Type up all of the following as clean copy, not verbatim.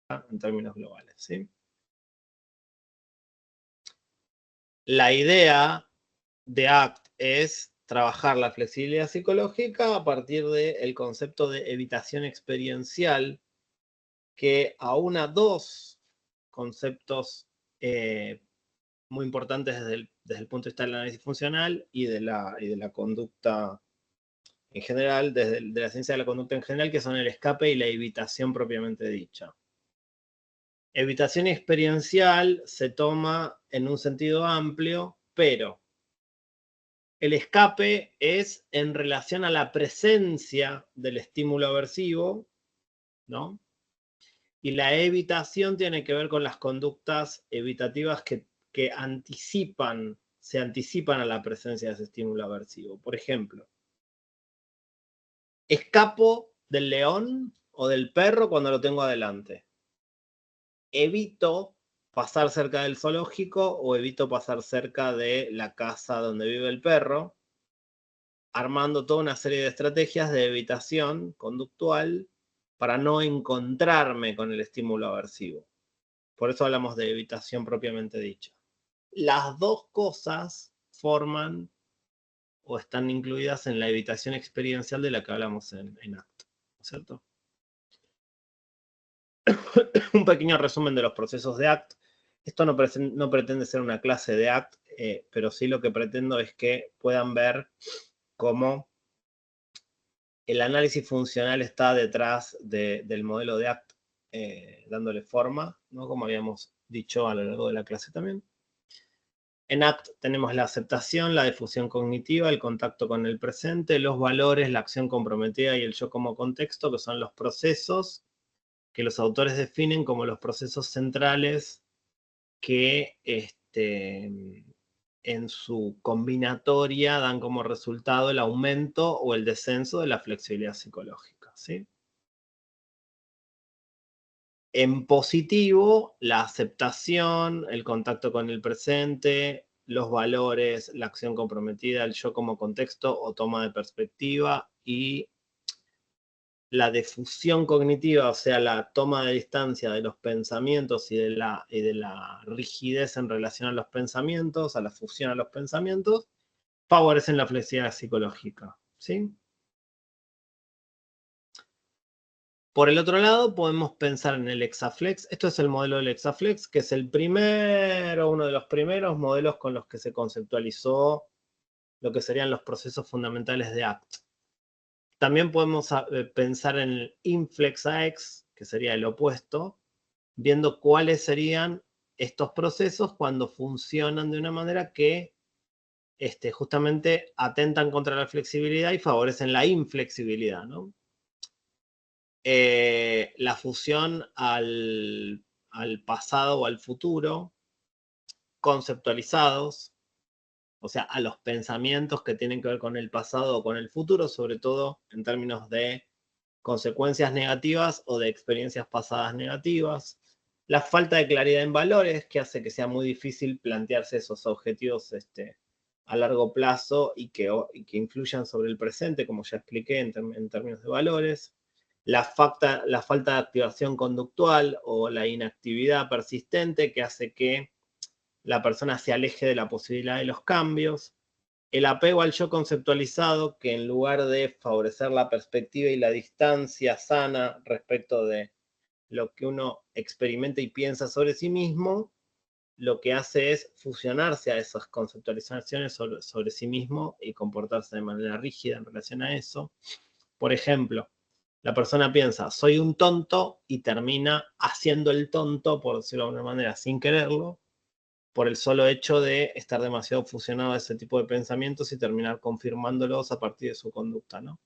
en términos globales, ¿sí? La idea de ACT es trabajar la flexibilidad psicológica a partir del concepto de evitación experiencial, que aúna dos conceptos muy importantes desde el punto de vista del análisis funcional y de la conducta en general, de la ciencia de la conducta en general, que son el escape y la evitación propiamente dicha. Evitación experiencial se toma en un sentido amplio, pero el escape es en relación a la presencia del estímulo aversivo, ¿no? Y la evitación tiene que ver con las conductas evitativas que se anticipan a la presencia de ese estímulo aversivo. Por ejemplo, escapo del león o del perro cuando lo tengo adelante. Evito pasar cerca del zoológico o evito pasar cerca de la casa donde vive el perro, armando toda una serie de estrategias de evitación conductual para no encontrarme con el estímulo aversivo. Por eso hablamos de evitación propiamente dicha. Las dos cosas forman o están incluidas en la evitación experiencial de la que hablamos en ACT, ¿cierto? Un pequeño resumen de los procesos de ACT. Esto no pretende ser una clase de ACT, pero sí lo que pretendo es que puedan ver cómo el análisis funcional está detrás del modelo de ACT, dándole forma, ¿no? Como habíamos dicho a lo largo de la clase también. En ACT tenemos la aceptación, la difusión cognitiva, el contacto con el presente, los valores, la acción comprometida y el yo como contexto, que son los procesos que los autores definen como los procesos centrales que en su combinatoria dan como resultado el aumento o el descenso de la flexibilidad psicológica, ¿sí? En positivo, la aceptación, el contacto con el presente, los valores, la acción comprometida, el yo como contexto o toma de perspectiva y la difusión cognitiva, o sea, la toma de distancia de los pensamientos y de la rigidez en relación a los pensamientos, a la fusión a los pensamientos, favorecen la flexibilidad psicológica, ¿sí? Por el otro lado, podemos pensar en el Hexaflex. Esto es el modelo del Hexaflex, que es uno de los primeros modelos con los que se conceptualizó lo que serían los procesos fundamentales de ACT. También podemos pensar en el InflexAX, que sería el opuesto, viendo cuáles serían estos procesos cuando funcionan de una manera que justamente atentan contra la flexibilidad y favorecen la inflexibilidad, ¿no? La fusión al pasado o al futuro, conceptualizados, o sea, a los pensamientos que tienen que ver con el pasado o con el futuro, sobre todo en términos de consecuencias negativas o de experiencias pasadas negativas. La falta de claridad en valores, que hace que sea muy difícil plantearse esos objetivos a largo plazo y que influyan sobre el presente, como ya expliqué en términos de valores. La falta de activación conductual o la inactividad persistente, que hace que la persona se aleje de la posibilidad de los cambios. El apego al yo conceptualizado, que en lugar de favorecer la perspectiva y la distancia sana respecto de lo que uno experimenta y piensa sobre sí mismo, lo que hace es fusionarse a esas conceptualizaciones sobre sí mismo y comportarse de manera rígida en relación a eso. Por ejemplo, la persona piensa, soy un tonto, y termina haciendo el tonto, por decirlo de alguna manera, sin quererlo, por el solo hecho de estar demasiado fusionado a ese tipo de pensamientos y terminar confirmándolos a partir de su conducta, ¿no?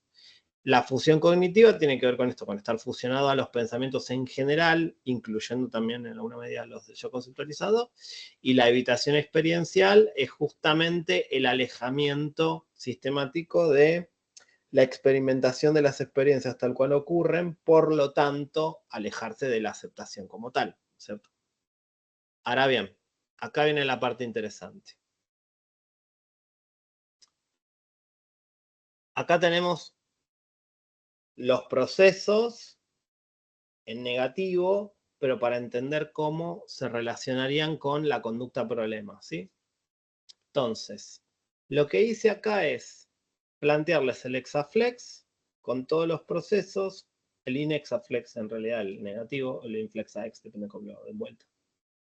La fusión cognitiva tiene que ver con esto, con estar fusionado a los pensamientos en general, incluyendo también en alguna medida los del yo conceptualizado, y la evitación experiencial es justamente el alejamiento sistemático de la experimentación de las experiencias tal cual ocurren, por lo tanto, alejarse de la aceptación como tal, ¿cierto? Ahora bien, acá viene la parte interesante. Acá tenemos los procesos en negativo pero para entender cómo se relacionarían con la conducta problema, ¿sí? Entonces, lo que hice acá es plantearles el hexaflex con todos los procesos, el inhexaflex en realidad, el negativo, el inflexahex, depende de cómo lo den vuelta.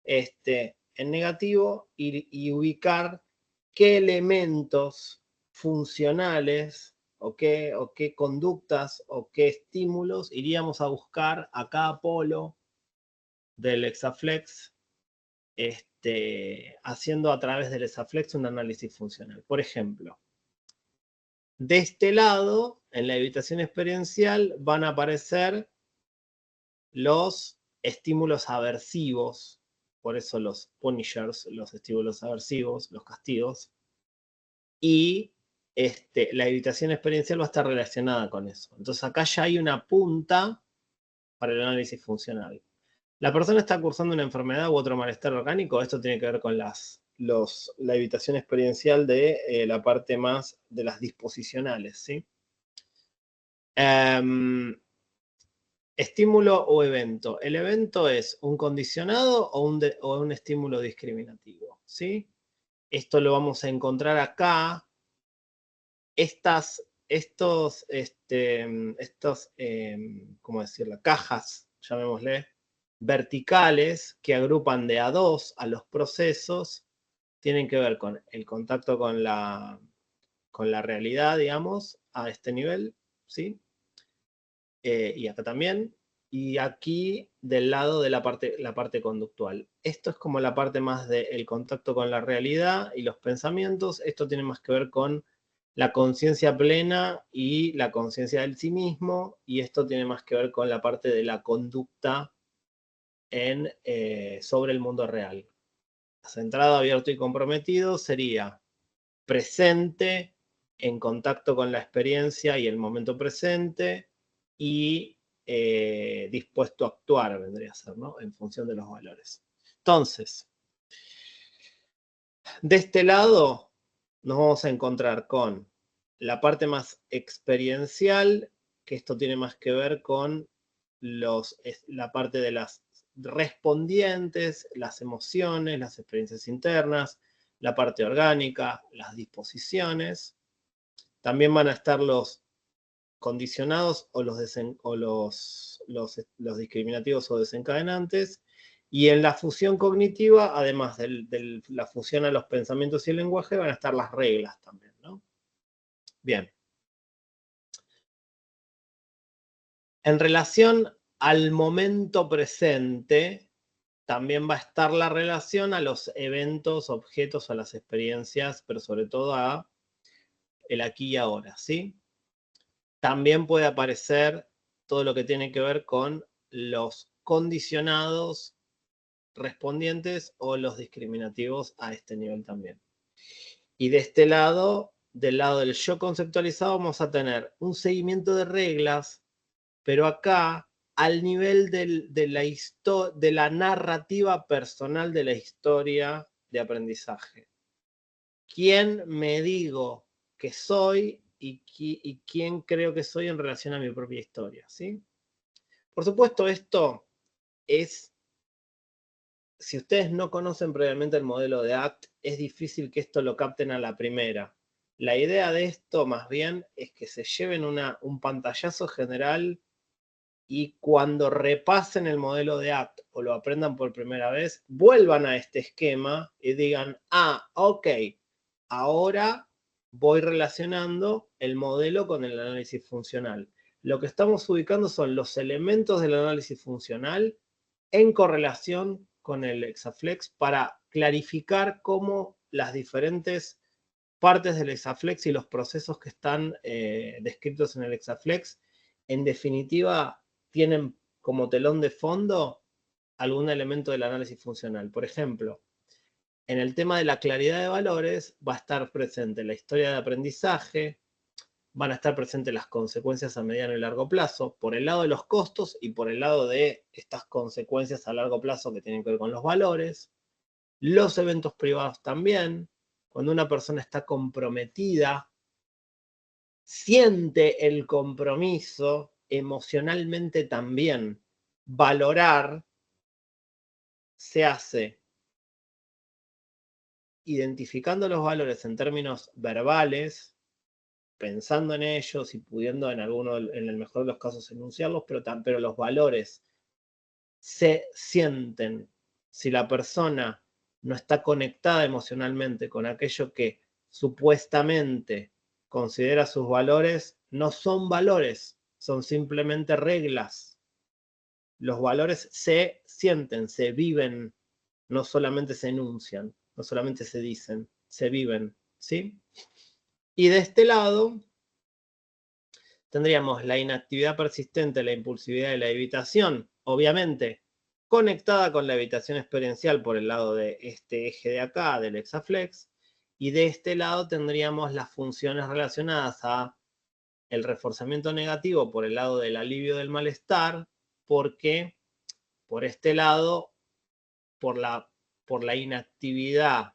En negativo y ubicar qué elementos funcionales o qué conductas o qué estímulos iríamos a buscar a cada polo del hexaflex, haciendo a través del hexaflex un análisis funcional. Por ejemplo, de este lado, en la evitación experiencial, van a aparecer los estímulos aversivos, por eso los punishers, los estímulos aversivos, los castigos, y la evitación experiencial va a estar relacionada con eso. Entonces acá ya hay una punta para el análisis funcional. ¿La persona está cursando una enfermedad u otro malestar orgánico? Esto tiene que ver con la evitación experiencial de la parte más de las disposicionales, ¿sí? Estímulo o evento. El evento es un condicionado o un estímulo discriminativo, ¿sí? Esto lo vamos a encontrar acá. ¿Cómo decirlo? Cajas, llamémosle, verticales que agrupan de a dos a los procesos, tienen que ver con el contacto con la realidad, digamos, a este nivel, ¿sí? Y acá también, y aquí del lado de la parte conductual. Esto es como la parte más del contacto con la realidad y los pensamientos. Esto tiene más que ver con la conciencia plena y la conciencia del sí mismo, y esto tiene más que ver con la parte de la conducta sobre el mundo real. Centrado, abierto y comprometido sería presente, en contacto con la experiencia y el momento presente, y dispuesto a actuar, vendría a ser, ¿no? En función de los valores. Entonces, de este lado nos vamos a encontrar con la parte más experiencial, que esto tiene más que ver con la parte de las respondientes, las emociones, las experiencias internas, la parte orgánica, las disposiciones. También van a estar los condicionados o los discriminativos o desencadenantes. Y en la fusión cognitiva, además de la fusión a los pensamientos y el lenguaje, van a estar las reglas también, ¿no? Bien. En relación al momento presente, también va a estar la relación a los eventos, objetos, a las experiencias, pero sobre todo a el aquí y ahora, ¿sí? También puede aparecer todo lo que tiene que ver con los condicionados respondientes o los discriminativos a este nivel también. Y de este lado, del lado del yo conceptualizado, vamos a tener un seguimiento de reglas, pero acá al nivel de la narrativa personal de la historia de aprendizaje. ¿Quién me digo que soy y quién creo que soy en relación a mi propia historia? ¿Sí? Por supuesto, esto es, si ustedes no conocen previamente el modelo de ACT, es difícil que esto lo capten a la primera. La idea de esto, más bien, es que se lleven un pantallazo general y cuando repasen el modelo de ACT o lo aprendan por primera vez, vuelvan a este esquema y digan, ok, ahora voy relacionando el modelo con el análisis funcional. Lo que estamos ubicando son los elementos del análisis funcional en correlación con el hexaflex para clarificar cómo las diferentes partes del hexaflex y los procesos que están descritos en el hexaflex, en definitiva, tienen como telón de fondo algún elemento del análisis funcional. Por ejemplo, en el tema de la claridad de valores va a estar presente la historia de aprendizaje, van a estar presentes las consecuencias a mediano y largo plazo, por el lado de los costos y por el lado de estas consecuencias a largo plazo que tienen que ver con los valores, los eventos privados también. Cuando una persona está comprometida, siente el compromiso emocionalmente también. Valorar se hace identificando los valores en términos verbales, pensando en ellos y pudiendo en el mejor de los casos enunciarlos, pero los valores se sienten si la persona no está conectada emocionalmente con aquello que supuestamente considera sus valores, no son valores, son simplemente reglas. Los valores se sienten, se viven, no solamente se enuncian, no solamente se dicen, se viven, ¿sí? Y de este lado tendríamos la inactividad persistente, la impulsividad y la evitación, obviamente conectada con la evitación experiencial por el lado de este eje de acá, del hexaflex, y de este lado tendríamos las funciones relacionadas a el reforzamiento negativo por el lado del alivio del malestar, porque por este lado, por la inactividad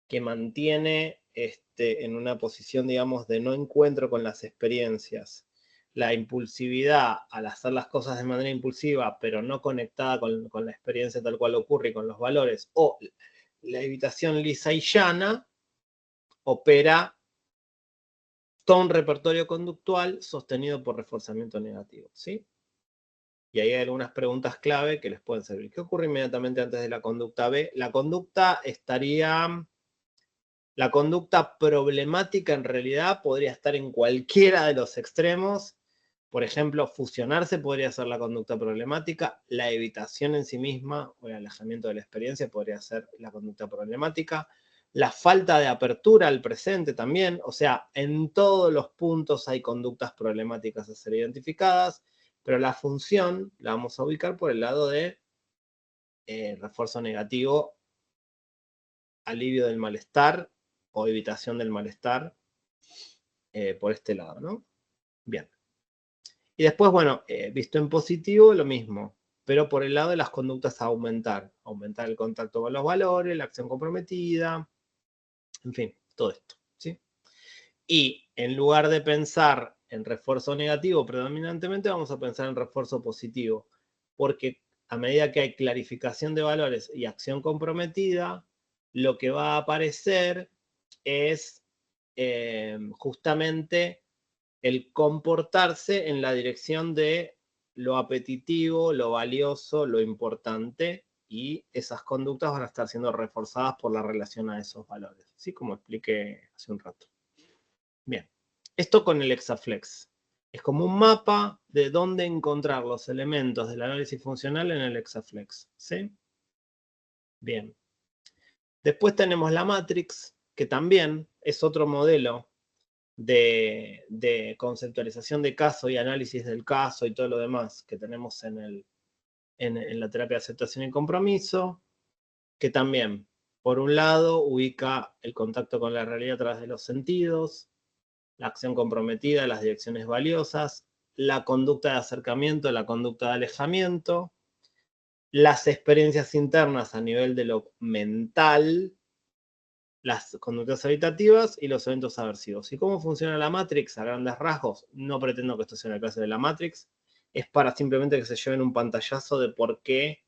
que mantiene en una posición, digamos, de no encuentro con las experiencias, la impulsividad al hacer las cosas de manera impulsiva, pero no conectada con la experiencia tal cual ocurre y con los valores, o la evitación lisa y llana, opera todo un repertorio conductual sostenido por reforzamiento negativo, ¿sí? Y ahí hay algunas preguntas clave que les pueden servir. ¿Qué ocurre inmediatamente antes de la conducta B? La conducta problemática en realidad podría estar en cualquiera de los extremos. Por ejemplo, fusionarse podría ser la conducta problemática, la evitación en sí misma o el alejamiento de la experiencia podría ser la conducta problemática, la falta de apertura al presente también, o sea, en todos los puntos hay conductas problemáticas a ser identificadas, pero la función la vamos a ubicar por el lado de refuerzo negativo, alivio del malestar o evitación del malestar por este lado, ¿no? Bien. Y después, bueno, visto en positivo, lo mismo, pero por el lado de las conductas a aumentar. Aumentar el contacto con los valores, la acción comprometida, en fin, todo esto, ¿sí? Y en lugar de pensar en refuerzo negativo predominantemente, vamos a pensar en refuerzo positivo, porque a medida que hay clarificación de valores y acción comprometida, lo que va a aparecer es justamente el comportarse en la dirección de lo apetitivo, lo valioso, lo importante, y esas conductas van a estar siendo reforzadas por la relación a esos valores, ¿sí? Como expliqué hace un rato. Bien, esto con el hexaflex. Es como un mapa de dónde encontrar los elementos del análisis funcional en el hexaflex, ¿sí? Bien. Después tenemos la matrix, que también es otro modelo de conceptualización de caso y análisis del caso y todo lo demás que tenemos en la terapia de aceptación y compromiso, que también, por un lado, ubica el contacto con la realidad a través de los sentidos, la acción comprometida, las direcciones valiosas, la conducta de acercamiento, la conducta de alejamiento, las experiencias internas a nivel de lo mental, las conductas evitativas y los eventos aversivos. ¿Y cómo funciona la Matrix a grandes rasgos? No pretendo que esto sea una clase de la Matrix, es para simplemente que se lleven un pantallazo de por qué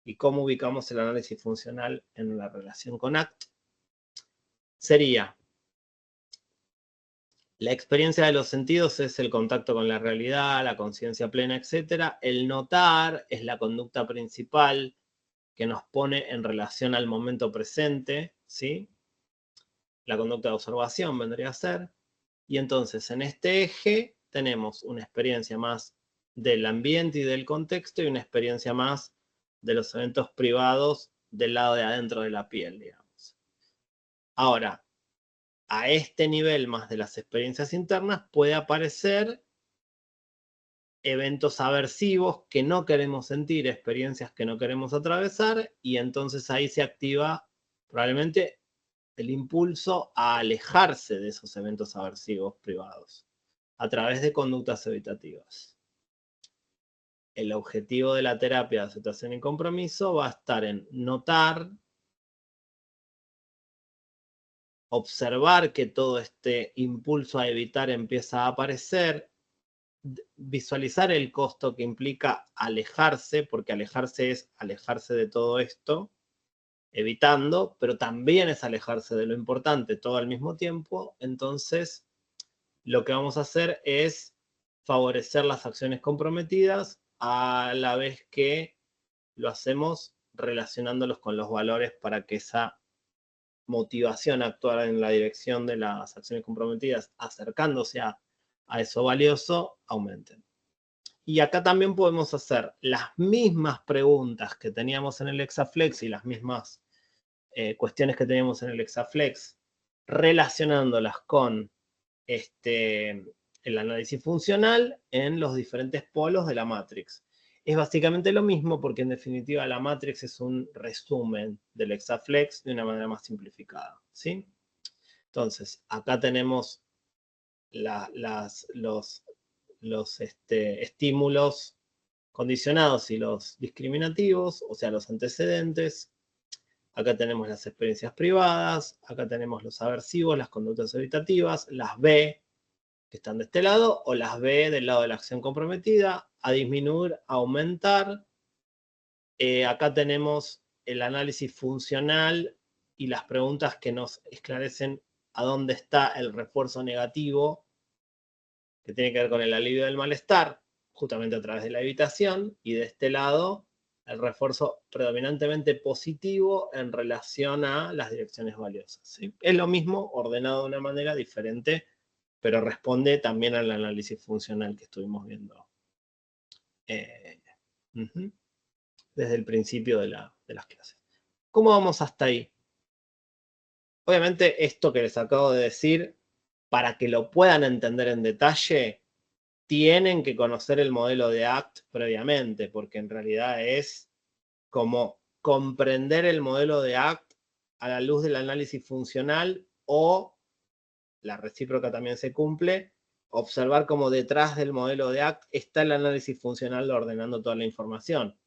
y cómo ubicamos el análisis funcional en la relación con ACT. Sería, la experiencia de los sentidos es el contacto con la realidad, la conciencia plena, etc. El notar es la conducta principal que nos pone en relación al momento presente, ¿sí? La conducta de observación vendría a ser. Y entonces en este eje tenemos una experiencia más del ambiente y del contexto y una experiencia más de los eventos privados del lado de adentro de la piel, digamos. Ahora, a este nivel más de las experiencias internas puede aparecer eventos aversivos que no queremos sentir, experiencias que no queremos atravesar, y entonces ahí se activa probablemente el impulso a alejarse de esos eventos aversivos privados a través de conductas evitativas. El objetivo de la terapia de aceptación y compromiso va a estar en notar, observar que todo este impulso a evitar empieza a aparecer, visualizar el costo que implica alejarse, porque alejarse es alejarse de todo esto, evitando, pero también es alejarse de lo importante todo al mismo tiempo. Entonces, lo que vamos a hacer es favorecer las acciones comprometidas a la vez que lo hacemos relacionándolos con los valores para que esa motivación a actuar en la dirección de las acciones comprometidas, acercándose a eso valioso, aumenten. Y acá también podemos hacer las mismas preguntas que teníamos en el Exaflex y las mismas cuestiones que teníamos en el Exaflex, relacionándolas con el análisis funcional en los diferentes polos de la Matrix. Es básicamente lo mismo porque en definitiva la Matrix es un resumen del Exaflex de una manera más simplificada, ¿sí? Entonces, acá tenemos los estímulos condicionados y los discriminativos, o sea, los antecedentes. Acá tenemos las experiencias privadas, acá tenemos los aversivos, las conductas evitativas, las B, que están de este lado, o las B del lado de la acción comprometida, a disminuir, a aumentar. Acá tenemos el análisis funcional y las preguntas que nos esclarecen a dónde está el refuerzo negativo, que tiene que ver con el alivio del malestar, justamente a través de la evitación, y de este lado, el refuerzo predominantemente positivo en relación a las direcciones valiosas, ¿sí? Es lo mismo, ordenado de una manera diferente, pero responde también al análisis funcional que estuvimos viendo desde el principio de las clases. ¿Cómo vamos hasta ahí? Obviamente esto que les acabo de decir, para que lo puedan entender en detalle, tienen que conocer el modelo de ACT previamente, porque en realidad es como comprender el modelo de ACT a la luz del análisis funcional, o la recíproca también se cumple, observar cómo detrás del modelo de ACT está el análisis funcional ordenando toda la información.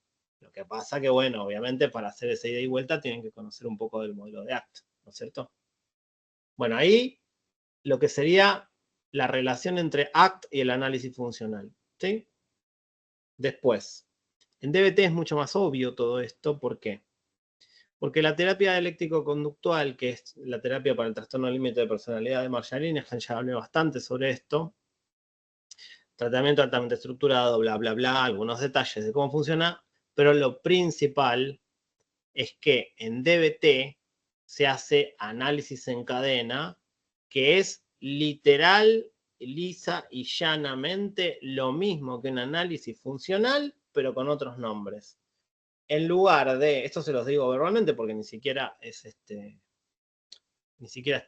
Lo que pasa que, bueno, obviamente para hacer esa ida y vuelta tienen que conocer un poco del modelo de ACT, ¿no es cierto? Bueno, ahí lo que sería la relación entre ACT y el análisis funcional, ¿sí? Después, en DBT es mucho más obvio todo esto. ¿Por qué? Porque la terapia dialéctico-conductual, que es la terapia para el trastorno límite de personalidad de Marjolin, ya hablé bastante sobre esto, tratamiento altamente estructurado, bla, bla, bla, algunos detalles de cómo funciona, pero lo principal es que en DBT se hace análisis en cadena, que es literal, lisa y llanamente lo mismo que un análisis funcional, pero con otros nombres. En lugar de, esto se los digo verbalmente porque ni siquiera es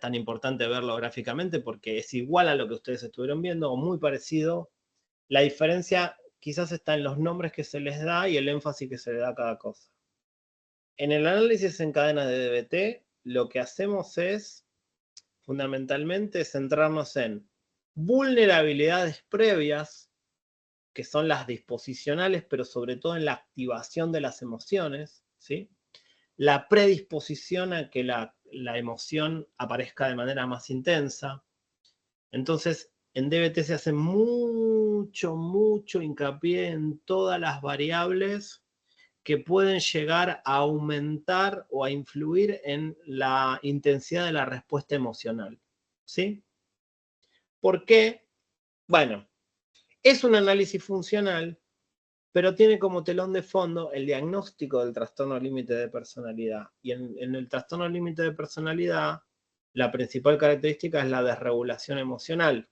tan importante verlo gráficamente, porque es igual a lo que ustedes estuvieron viendo o muy parecido. La diferencia quizás está en los nombres que se les da y el énfasis que se le da a cada cosa. En el análisis en cadena de DBT, lo que hacemos es fundamentalmente centrarnos en vulnerabilidades previas, que son las disposicionales, pero sobre todo en la activación de las emociones, ¿sí? La predisposición a que la emoción aparezca de manera más intensa. Entonces, en DBT se hace mucho hincapié en todas las variables que pueden llegar a aumentar o a influir en la intensidad de la respuesta emocional, ¿sí? ¿Por qué? Bueno, es un análisis funcional, pero tiene como telón de fondo el diagnóstico del trastorno límite de personalidad. Y en el trastorno límite de personalidad, la principal característica es la desregulación emocional.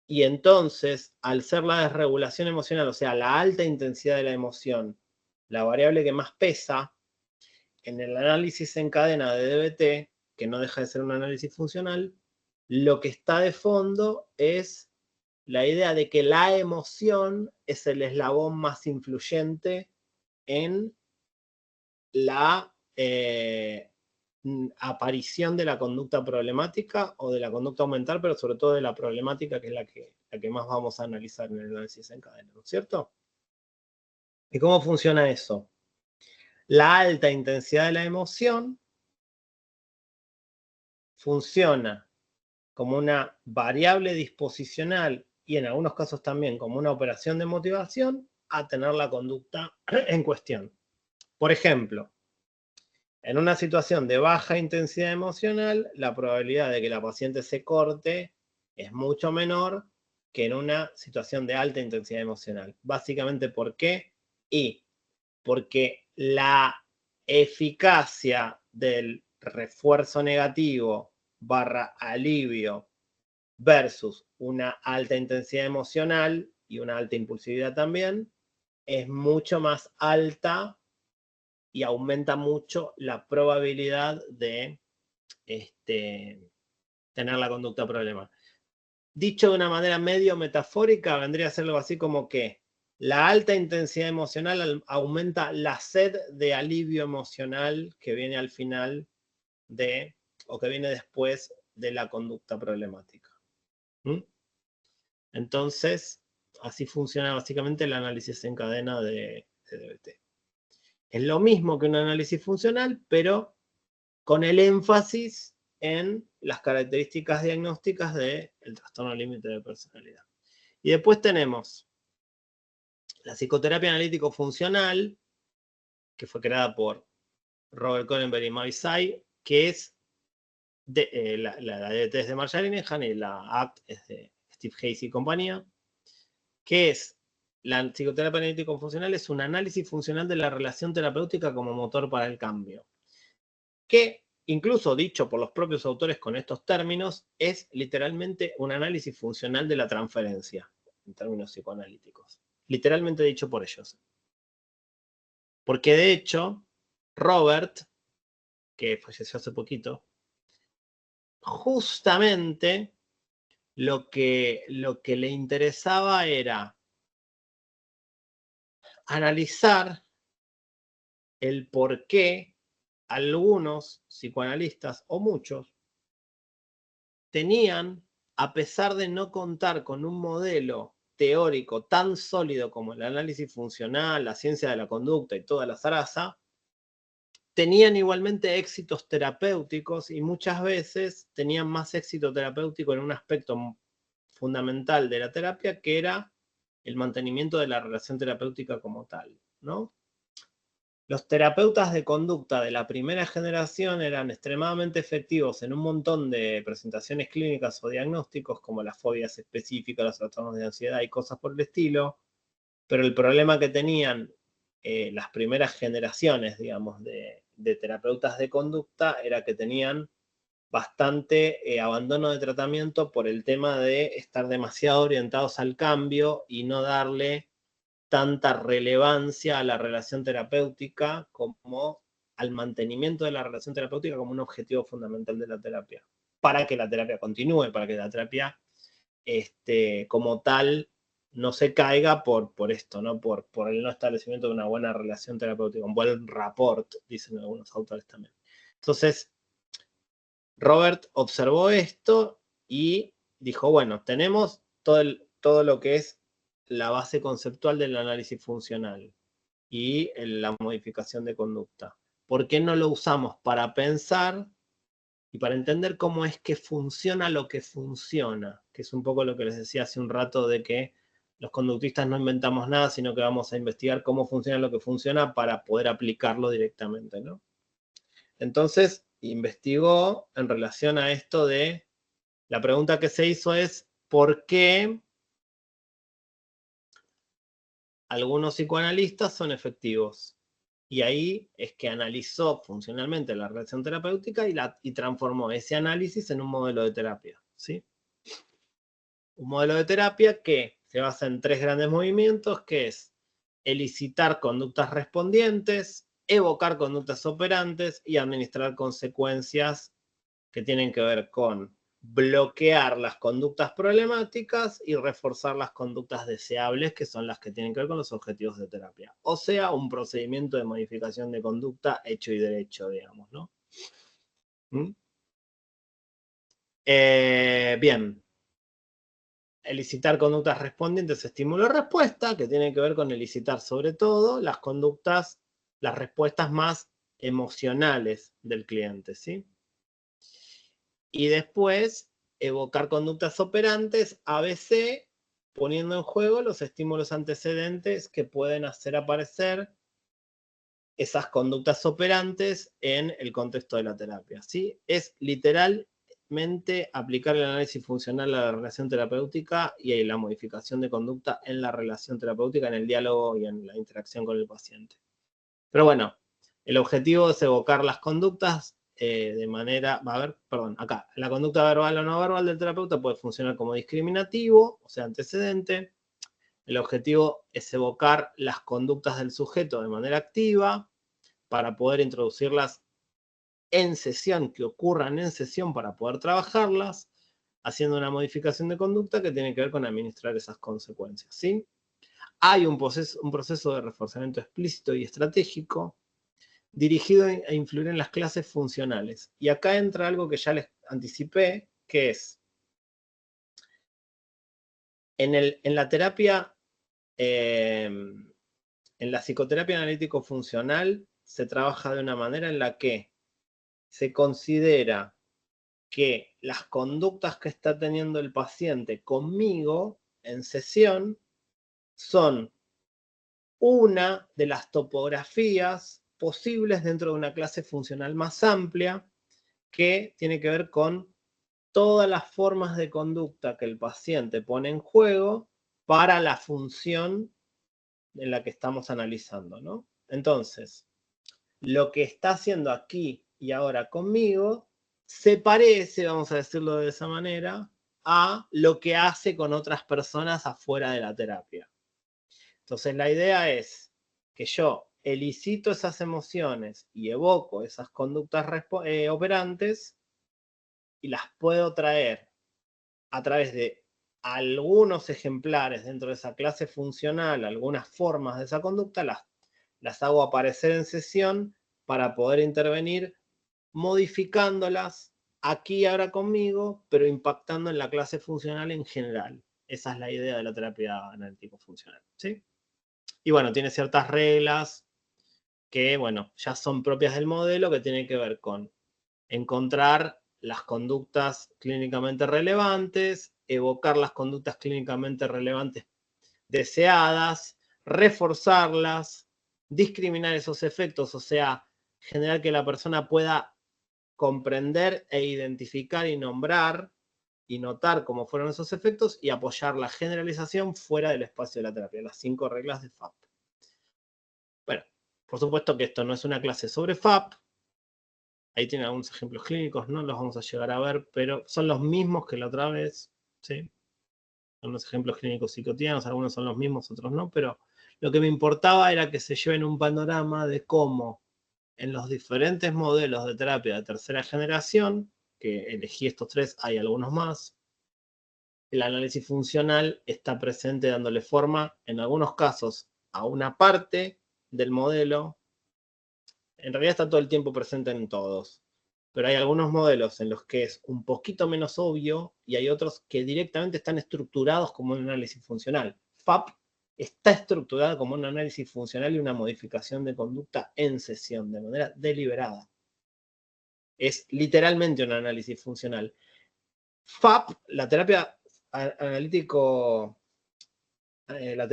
Y entonces, al ser la desregulación emocional, o sea, la alta intensidad de la emoción, la variable que más pesa, en el análisis en cadena de DBT, que no deja de ser un análisis funcional, lo que está de fondo es la idea de que la emoción es el eslabón más influyente en la aparición de la conducta problemática o de la conducta aumental, pero sobre todo de la problemática, que es la que más vamos a analizar en el análisis en cadena, ¿no es cierto? ¿Y cómo funciona eso? La alta intensidad de la emoción funciona como una variable disposicional y en algunos casos también como una operación de motivación a tener la conducta en cuestión. Por ejemplo, en una situación de baja intensidad emocional, la probabilidad de que la paciente se corte es mucho menor que en una situación de alta intensidad emocional. Básicamente, ¿por qué? Porque la eficacia del refuerzo negativo / alivio versus una alta intensidad emocional y una alta impulsividad también es mucho más alta y aumenta mucho la probabilidad de tener la conducta problema. Dicho de una manera medio metafórica, vendría a ser algo así como que la alta intensidad emocional aumenta la sed de alivio emocional que viene al final o que viene después de la conducta problemática. ¿Mm? Entonces, así funciona básicamente el análisis en cadena de DBT. Es lo mismo que un análisis funcional, pero con el énfasis en las características diagnósticas del trastorno límite de personalidad. Y después tenemos la psicoterapia analítico funcional, que fue creada por Robert Korenberg y Mavis Tsai, que es la DBT es de Marshall Linehan y la ACT es de Steve Hayes y compañía, que es la psicoterapia analítico funcional, es un análisis funcional de la relación terapéutica como motor para el cambio, que incluso dicho por los propios autores con estos términos, es literalmente un análisis funcional de la transferencia, en términos psicoanalíticos. Literalmente dicho por ellos. Porque de hecho, Robert, que falleció hace poquito, justamente lo que le interesaba era analizar el por qué algunos psicoanalistas, o muchos, tenían, a pesar de no contar con un modelo teórico tan sólido como el análisis funcional, la ciencia de la conducta y toda la zaraza, tenían igualmente éxitos terapéuticos y muchas veces tenían más éxito terapéutico en un aspecto fundamental de la terapia, que era el mantenimiento de la relación terapéutica como tal, ¿no? Los terapeutas de conducta de la primera generación eran extremadamente efectivos en un montón de presentaciones clínicas o diagnósticos, como las fobias específicas, los trastornos de ansiedad y cosas por el estilo, pero el problema que tenían las primeras generaciones, digamos, de terapeutas de conducta era que tenían bastante abandono de tratamiento por el tema de estar demasiado orientados al cambio y no darle tanta relevancia a la relación terapéutica como al mantenimiento de la relación terapéutica como un objetivo fundamental de la terapia, para que la terapia continúe, para que la terapia como tal no se caiga por esto, ¿no? Por el no establecimiento de una buena relación terapéutica, un buen rapport, dicen algunos autores también. Entonces, Robert observó esto y dijo, bueno, tenemos todo lo que es la base conceptual del análisis funcional y la modificación de conducta. ¿Por qué no lo usamos para pensar y para entender cómo es que funciona lo que funciona? Que es un poco lo que les decía hace un rato de que los conductistas no inventamos nada, sino que vamos a investigar cómo funciona lo que funciona para poder aplicarlo directamente, ¿no? Entonces, investigó en relación a esto de, la pregunta que se hizo es, ¿por qué algunos psicoanalistas son efectivos? Y ahí es que analizó funcionalmente la relación terapéutica y transformó ese análisis en un modelo de terapia, ¿sí? Un modelo de terapia que se basa en 3 grandes movimientos, que es elicitar conductas respondientes, evocar conductas operantes y administrar consecuencias que tienen que ver con bloquear las conductas problemáticas y reforzar las conductas deseables, que son las que tienen que ver con los objetivos de terapia. O sea, un procedimiento de modificación de conducta hecho y derecho, digamos, ¿no? ¿Mm? Bien. Elicitar conductas respondientes, estímulo-respuesta, que tiene que ver con elicitar sobre todo las conductas, las respuestas más emocionales del cliente, ¿sí? Y después evocar conductas operantes, ABC, poniendo en juego los estímulos antecedentes que pueden hacer aparecer esas conductas operantes en el contexto de la terapia, ¿sí? Es literalmente aplicar el análisis funcional a la relación terapéutica y a la modificación de conducta en la relación terapéutica, en el diálogo y en la interacción con el paciente. Pero bueno, el objetivo es evocar las conductas de manera, acá, la conducta verbal o no verbal del terapeuta puede funcionar como discriminativo, o sea, antecedente. El objetivo es evocar las conductas del sujeto de manera activa para poder introducirlas en sesión, que ocurran en sesión para poder trabajarlas, haciendo una modificación de conducta que tiene que ver con administrar esas consecuencias, ¿sí? Hay un proceso de reforzamiento explícito y estratégico dirigido a influir en las clases funcionales. Y acá entra algo que ya les anticipé, que es, en la terapia, en la psicoterapia analítico-funcional, se trabaja de una manera en la que se considera que las conductas que está teniendo el paciente conmigo en sesión son una de las topografías posibles dentro de una clase funcional más amplia que tiene que ver con todas las formas de conducta que el paciente pone en juego para la función en la que estamos analizando, ¿no? Entonces, lo que está haciendo aquí y ahora conmigo se parece, vamos a decirlo de esa manera, a lo que hace con otras personas afuera de la terapia. Entonces, la idea es que yo elicito esas emociones y evoco esas conductas operantes y las puedo traer a través de algunos ejemplares dentro de esa clase funcional, algunas formas de esa conducta, las hago aparecer en sesión para poder intervenir modificándolas aquí y ahora conmigo, pero impactando en la clase funcional en general. Esa es la idea de la terapia analítico-funcional, ¿sí? Y bueno, tiene ciertas reglas que, bueno, ya son propias del modelo, que tienen que ver con encontrar las conductas clínicamente relevantes, evocar las conductas clínicamente relevantes deseadas, reforzarlas, discriminar esos efectos, o sea, generar que la persona pueda comprender e identificar y nombrar y notar cómo fueron esos efectos y apoyar la generalización fuera del espacio de la terapia, las 5 reglas de FAP. Bueno, por supuesto que esto no es una clase sobre FAP, ahí tienen algunos ejemplos clínicos, no los vamos a llegar a ver, pero son los mismos que la otra vez, ¿sí? Algunos ejemplos clínicos psicotianos, algunos son los mismos, otros no, pero lo que me importaba era que se lleven un panorama de cómo en los diferentes modelos de terapia de tercera generación, que elegí estos 3, hay algunos más, el análisis funcional está presente dándole forma, en algunos casos, a una parte del modelo. En realidad está todo el tiempo presente en todos, pero hay algunos modelos en los que es un poquito menos obvio y hay otros que directamente están estructurados como un análisis funcional. FAP está estructurada como un análisis funcional y una modificación de conducta en sesión, de manera deliberada. Es literalmente un análisis funcional. FAP, la terapia analítico, la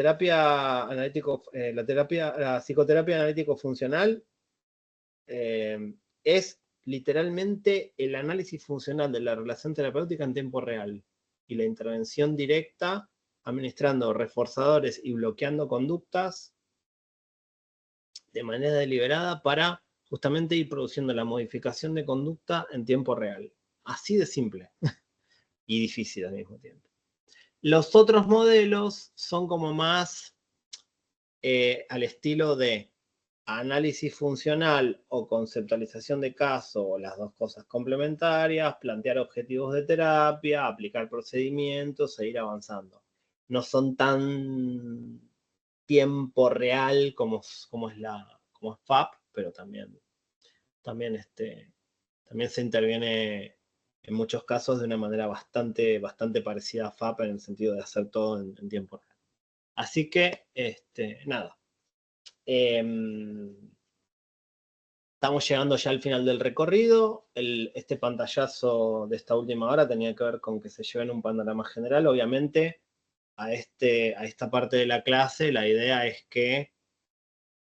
psicoterapia analítico funcional es literalmente el análisis funcional de la relación terapéutica en tiempo real y la intervención directa administrando reforzadores y bloqueando conductas de manera deliberada para justamente ir produciendo la modificación de conducta en tiempo real. Así de simple y difícil al mismo tiempo. Los otros modelos son como más al estilo de análisis funcional o conceptualización de caso, o las dos cosas complementarias, plantear objetivos de terapia, aplicar procedimientos e ir avanzando. No son tan tiempo real como es FAP, pero también se interviene en muchos casos de una manera bastante parecida a FAP en el sentido de hacer todo en tiempo real. Así que, nada. Estamos llegando ya al final del recorrido. Este pantallazo de esta última hora tenía que ver con que se lleven un panorama general. Obviamente, a esta parte de la clase, la idea es que,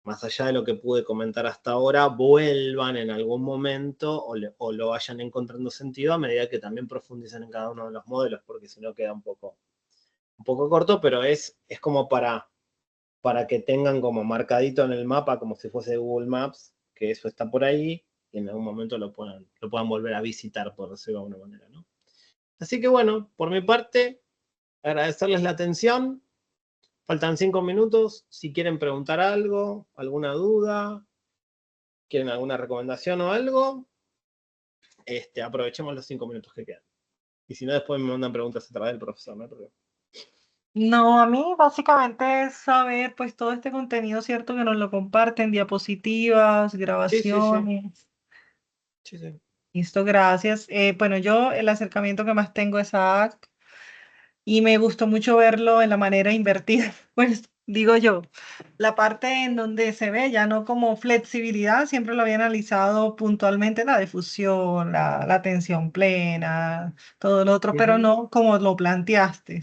más allá de lo que pude comentar hasta ahora, vuelvan en algún momento o lo vayan encontrando sentido a medida que también profundicen en cada uno de los modelos, porque si no queda un poco corto, pero es como para que tengan como marcadito en el mapa, como si fuese Google Maps, que eso está por ahí, y en algún momento lo puedan volver a visitar, por decirlo de alguna manera, ¿no? Así que bueno, por mi parte, agradecerles la atención. Faltan 5 minutos. Si quieren preguntar algo, alguna duda, quieren alguna recomendación o algo, aprovechemos los 5 minutos que quedan. Y si no, después me mandan preguntas a través del profesor, ¿no? No, a mí básicamente es saber pues todo este contenido, ¿cierto? Que nos lo comparten, diapositivas, Sí, sí, sí. grabaciones. Sí, sí. Listo, gracias. Bueno, yo el acercamiento que más tengo es a ACT y me gustó mucho verlo en la manera invertida, pues digo yo, la parte en donde se ve ya no como flexibilidad, siempre lo había analizado puntualmente la difusión, la atención plena, todo lo otro, pero Ujú, no como lo planteaste.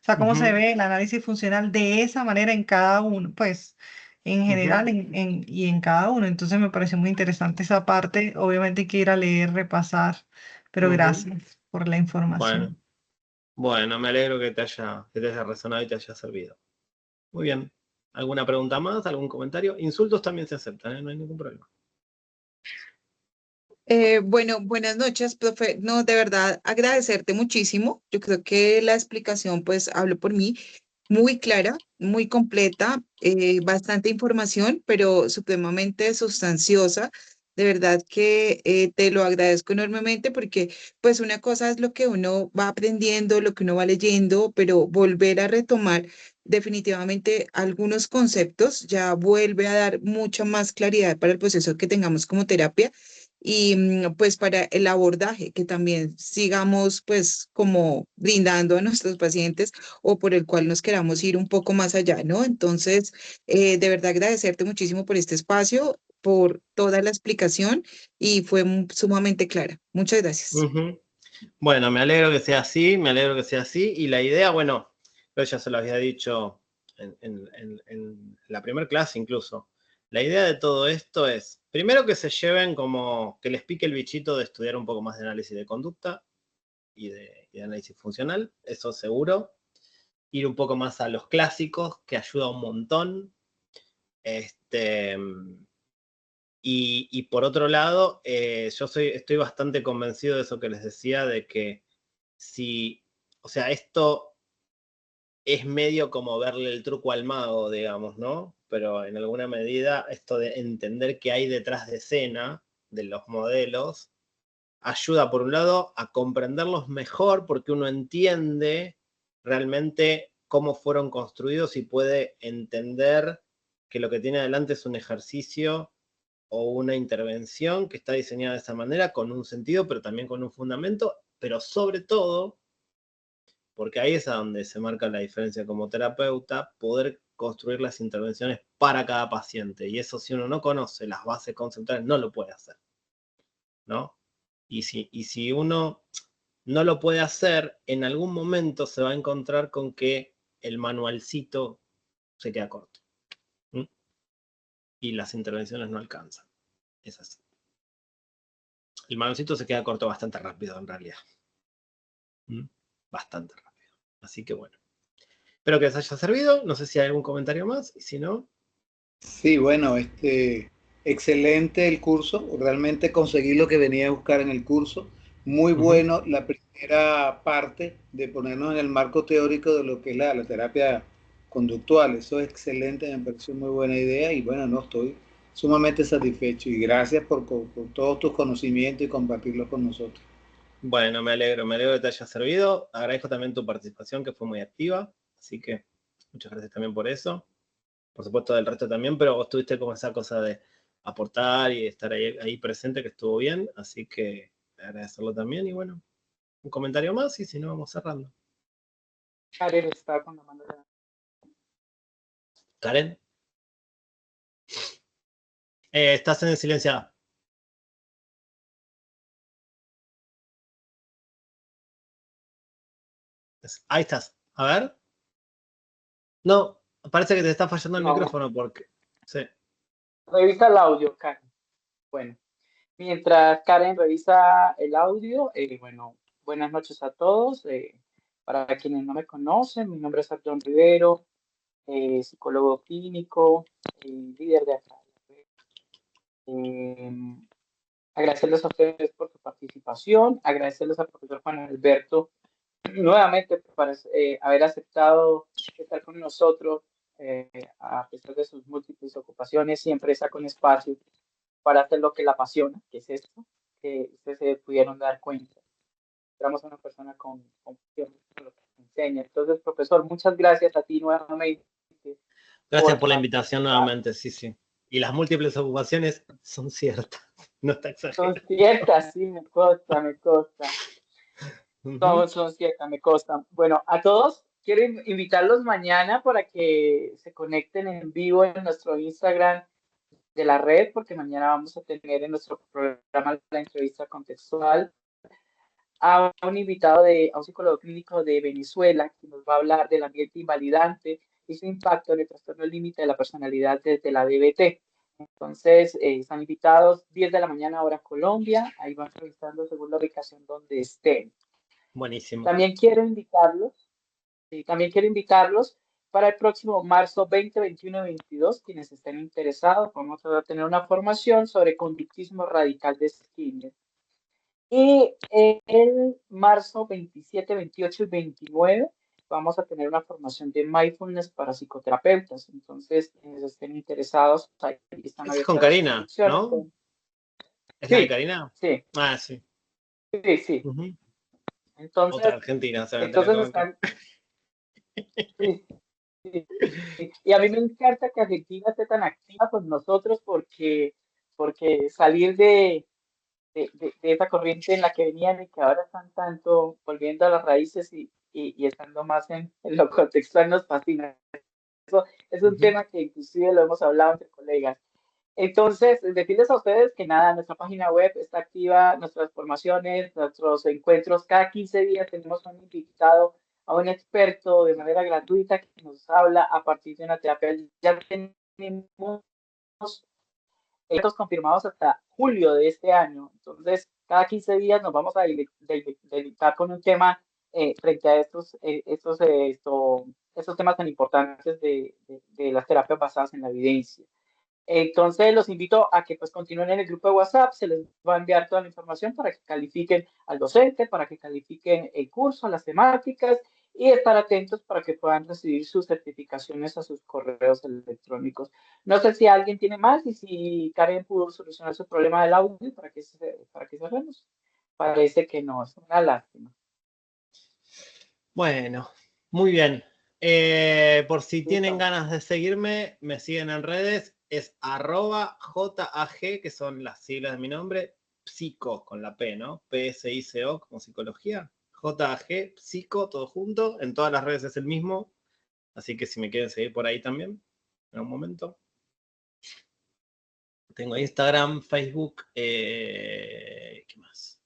O sea, cómo se ujú, ve el análisis funcional de esa manera en cada uno, pues en ujú, general y en cada uno. Entonces me pareció muy interesante esa parte. Obviamente hay que ir a leer, repasar, pero ujú. gracias por la Bueno, información. bueno, me alegro que te haya resonado y te haya servido. Muy bien. ¿Alguna pregunta más? ¿Algún comentario? Insultos también se aceptan, ¿eh? No hay ningún problema. Bueno, buenas noches, profe. No, de verdad, agradecerte muchísimo. Yo creo que la explicación, pues, hablo por mí, muy clara, muy completa, bastante información, pero supremamente sustanciosa. De verdad que te lo agradezco enormemente porque, pues, una cosa es lo que uno va aprendiendo, lo que uno va leyendo, pero volver a retomar definitivamente algunos conceptos ya vuelve a dar mucha más claridad para el proceso que tengamos como terapia y pues para el abordaje que también sigamos pues como brindando a nuestros pacientes o por el cual nos queramos ir un poco más allá, ¿no? Entonces, de verdad agradecerte muchísimo por este espacio, por toda la explicación y fue sumamente clara. Muchas gracias. Ujú. Bueno, me alegro que sea así, me alegro que sea así. Y la idea, bueno, yo ya se lo había dicho en la primera clase incluso. La idea de todo esto es, primero que se lleven como, que les pique el bichito de estudiar un poco más de análisis de conducta y de análisis funcional, eso seguro. Ir un poco más a los clásicos, que ayuda un montón. Este, y por otro lado, estoy bastante convencido de eso que les decía, de que si, o sea, esto es medio como verle el truco al mago, digamos, ¿no? Pero en alguna medida esto de entender qué hay detrás de escena de los modelos ayuda, por un lado, a comprenderlos mejor porque uno entiende realmente cómo fueron construidos y puede entender que lo que tiene adelante es un ejercicio o una intervención que está diseñada de esa manera, con un sentido, pero también con un fundamento, pero sobre todo, porque ahí es a donde se marca la diferencia como terapeuta, poder construir las intervenciones para cada paciente. Y eso si uno no conoce las bases conceptuales, no lo puede hacer, ¿no? Y si uno no lo puede hacer, en algún momento se va a encontrar con que el manualcito se queda corto. ¿Mm? Y las intervenciones no alcanzan. Es así. El manualcito se queda corto bastante rápido en realidad. ¿Mm? Bastante rápido. Así que bueno. Espero que les haya servido. No sé si hay algún comentario más. Y si no, Sí, bueno, excelente el curso. Realmente conseguí lo que venía a buscar en el curso. Muy ujú. bueno la primera parte de ponernos en el marco teórico de lo que es la terapia conductual. Eso es excelente, me pareció muy buena idea y bueno, no estoy sumamente satisfecho y gracias por todos tus conocimientos y compartirlos con nosotros. Bueno, me alegro que te haya servido. Agradezco también tu participación, que fue muy activa. Así que muchas gracias también por eso. Por supuesto del resto también, pero vos tuviste como esa cosa de aportar y estar ahí presente, que estuvo bien. Así que agradecerlo también. Y bueno, un comentario más y si no, vamos cerrando. Karen está con la mano levantada. Karen, estás en silenciada. Ahí estás. A ver. No, parece que te está fallando el No. micrófono porque... Sí. Revisa el audio, Karen. Bueno, mientras Karen revisa el audio, bueno, buenas noches a todos. Para quienes no me conocen, mi nombre es Arjón Rivero, psicólogo clínico, líder de acá. Agradecerles a ustedes por su participación, agradecerles al profesor Juan Alberto nuevamente por haber aceptado estar con nosotros, a pesar de sus múltiples ocupaciones, siempre está con espacio para hacer lo que la apasiona, que es esto, que ustedes se pudieron dar cuenta. Éramos una persona con pasión por lo que nos enseña. Entonces, profesor, muchas gracias a ti nuevamente. Gracias por la invitación nuevamente, sí. Y las múltiples ocupaciones son ciertas, no está exagerado. Son ciertas, sí, me consta. Son ciertas, me consta. Bueno, a todos quiero invitarlos mañana para que se conecten en vivo en nuestro Instagram de la red, porque mañana vamos a tener en nuestro programa la entrevista contextual a un invitado a un psicólogo clínico de Venezuela que nos va a hablar del ambiente invalidante y su impacto en el trastorno límite de la personalidad desde la DBT. Entonces, están invitados 10 de la mañana hora Colombia, ahí van revisando según la ubicación donde estén. Buenísimo. También quiero invitarlos para el próximo marzo 20, 21 y 22, quienes estén interesados, vamos a tener una formación sobre conductismo radical de Skinner. Y el marzo 27, 28 y 29 vamos a tener una formación de mindfulness para psicoterapeutas. Entonces, quienes estén interesados, ahí están Es con abiertas las Karina, inscripciones. ¿no? ¿Es Sí, la de Karina? sí, Ah, sí. sí. Otra Entonces, argentina, se están... Sí, sí. Y a mí me encanta que Argentina esté tan activa con nosotros porque salir de esa corriente en la que venían y que ahora están tanto volviendo a las raíces y estando más en lo contextual nos fascina. Eso es un tema que inclusive lo hemos hablado entre colegas. Entonces, decirles a ustedes que nada, nuestra página web está activa, nuestras formaciones, nuestros encuentros, cada 15 días tenemos un invitado a un experto de manera gratuita que nos habla a partir de una terapia. Ya tenemos confirmados hasta julio de este año. Entonces, cada 15 días nos vamos a dedicar con un tema frente a estos temas tan importantes de las terapias basadas en la evidencia. Entonces, los invito a que pues continúen en el grupo de WhatsApp, se les va a enviar toda la información para que califiquen al docente, para que califiquen el curso, las temáticas y estar atentos para que puedan recibir sus certificaciones a sus correos electrónicos. No sé si alguien tiene más y si Karen pudo solucionar su problema del audio para que cerremos. Parece que no, es una lástima. Bueno, muy bien. Por si tienen ganas de seguirme, me siguen en redes, es @JAG, que son las siglas de mi nombre, psico con la P, ¿no? PSICO como psicología. JAG, psico, todo junto. En todas las redes es el mismo. Así que si me quieren seguir por ahí también, en un momento. Tengo Instagram, Facebook, ¿qué más?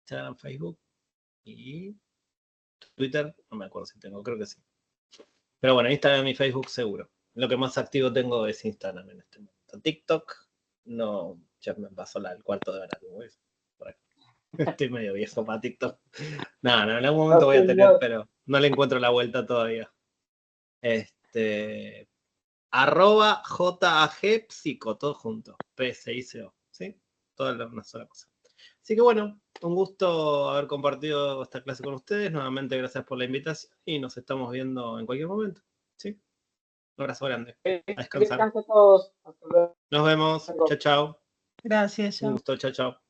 Instagram, Facebook y Twitter, no me acuerdo si tengo, creo que sí. Pero bueno, Instagram y Facebook seguro. Lo que más activo tengo es Instagram en este momento. TikTok, no, ya me pasó el cuarto de hora. Por acá. Estoy medio viejo para TikTok. No, en algún momento voy a tener, pero no le encuentro la vuelta todavía. @JAG Psico, todo junto. PSICO, ¿sí? Toda una sola cosa. Así que bueno, un gusto haber compartido esta clase con ustedes. Nuevamente, gracias por la invitación y nos estamos viendo en cualquier momento. ¿Sí? Un abrazo grande. A descansar. Descanso a todos. Hasta luego. Nos vemos. Chao, chao. Gracias, Un chao. gusto. Chao, chao.